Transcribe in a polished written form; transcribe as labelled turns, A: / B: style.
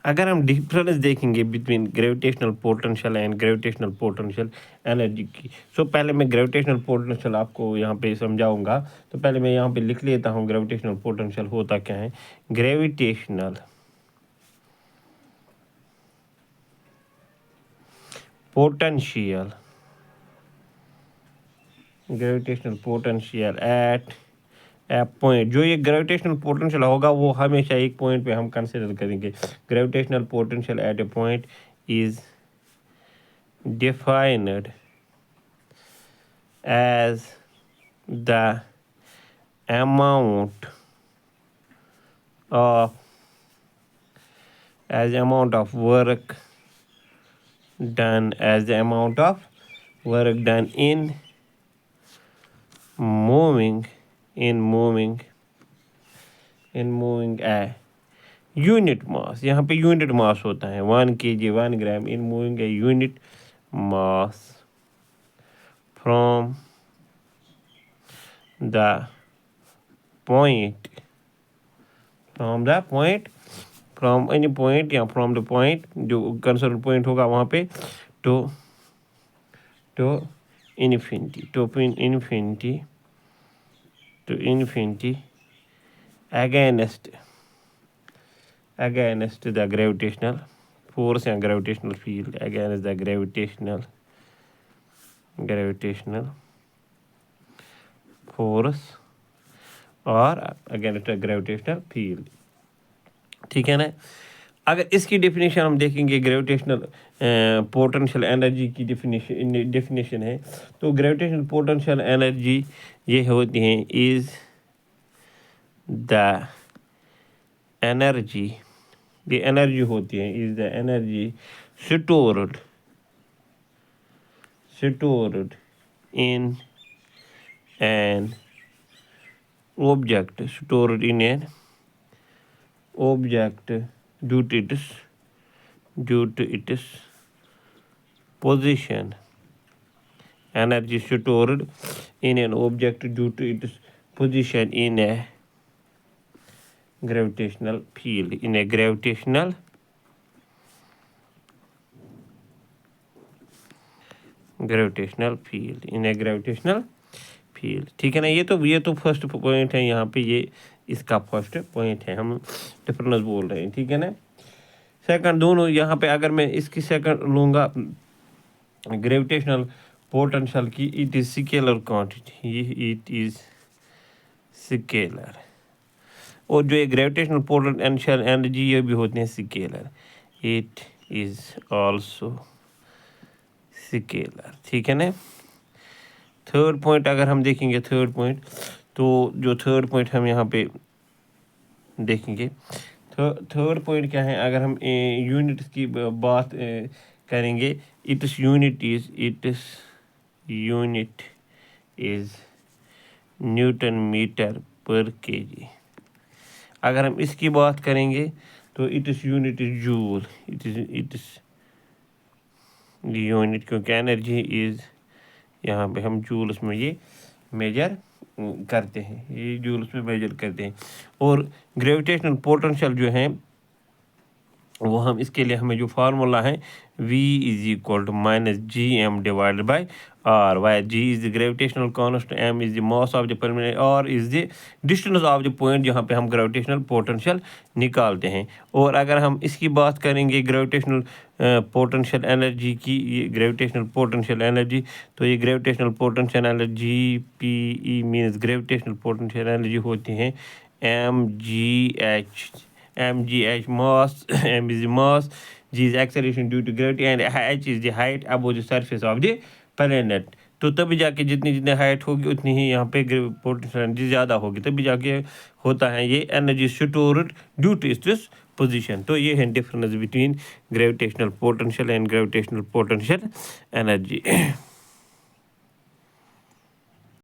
A: अगर हम डिफरेंस देखेंगे between gravitational potential and gravitational potential energy की, सो पहले मैं ग्रेविटेशनल पोटेंशियल आपको यहाँ पे समझाऊंगा। तो पहले मैं यहाँ पे लिख लेता हूँ ग्रेविटेशनल पोटेंशियल होता क्या है। Gravitational potential at a point, जो ये ग्रेविटेशनल पोटेंशियल होगा वो हमेशा एक पॉइंट पे हम कंसिडर करेंगे। Gravitational potential at a point is defined as the amount of work done in moving a unit mass। यहाँ पे यूनिट मास होता है 1 kg 1 gram in moving a unit mass from the point या from the point जो concern point होगा वहाँ पे to infinity against the gravitational force and gravitational field, against the gravitational force और against the gravitational field। ठीक है ना। अगर इसकी डेफिनेशन हम देखेंगे, ग्रेविटेशनल पोटेंशियल एनर्जी की डेफिनेशन है, तो ग्रेविटेशनल पोटेंशियल एनर्जी ये होती है इज द एनर्जी, ये एनर्जी होती है is the energy stored in an object due to its position, energy stored in an object due to its position in a gravitational field, ठीक है ना। ये तो फर्स्ट पॉइंट है यहाँ पे, ये इसका फर्स्ट पॉइंट है, हम डिफरेंस बोल रहे हैं। ठीक है ना। सेकंड दोनों यहाँ पे अगर मैं इसकी सेकंड लूँगा ग्रेविटेशनल पोटेंशियल की, it is scalar quantity, it is scalar. और जो ये ग्रेविटेशनल पोटेंशियल एनर्जी ये भी होते हैं scalar, it is also scalar. ठीक है ना। थर्ड पॉइंट अगर हम देखेंगे, तो जो थर्ड पॉइंट हम यहाँ पे देखेंगे, थर्ड पॉइंट क्या है, अगर हम यूनिट्स की बात करेंगे, its unit is newton metre per kg. अगर हम इसकी बात करेंगे तो its unit is joule, its unit, क्योंकि एनर्जी इज यहाँ पे हम जूल्स में ये मेजर करते हैं, और ग्रेविटेशनल पोटेंशियल जो है वो हम इसके लिए हमें जो फार्मूला है V = -gm/r, where g is the gravitational constant, m is the mass of the permanent, r is the distance of the point जहाँ पे हम ग्रेविटेशनल पोटेंशियल निकालते हैं। और अगर हम इसकी बात करेंगे ग्रेविटेशनल पोटेंशियल एनर्जी की, ये ग्रेविटेशनल पोटेंशियल एनर्जी, तो ये gravitational potential energy PE means gravitational potential energy होती हैं mgh mass, m is the mass, g is acceleration due to gravity, and h is the height above the surface of the planet। तो तभी जाके जितनी height होगी उतनी ही यहाँ पे पोटेंशियल एनर्जी ज़्यादा होगी, तभी जाके होता है ये energy stored due to this position. तो ये है difference between gravitational potential and gravitational potential energy.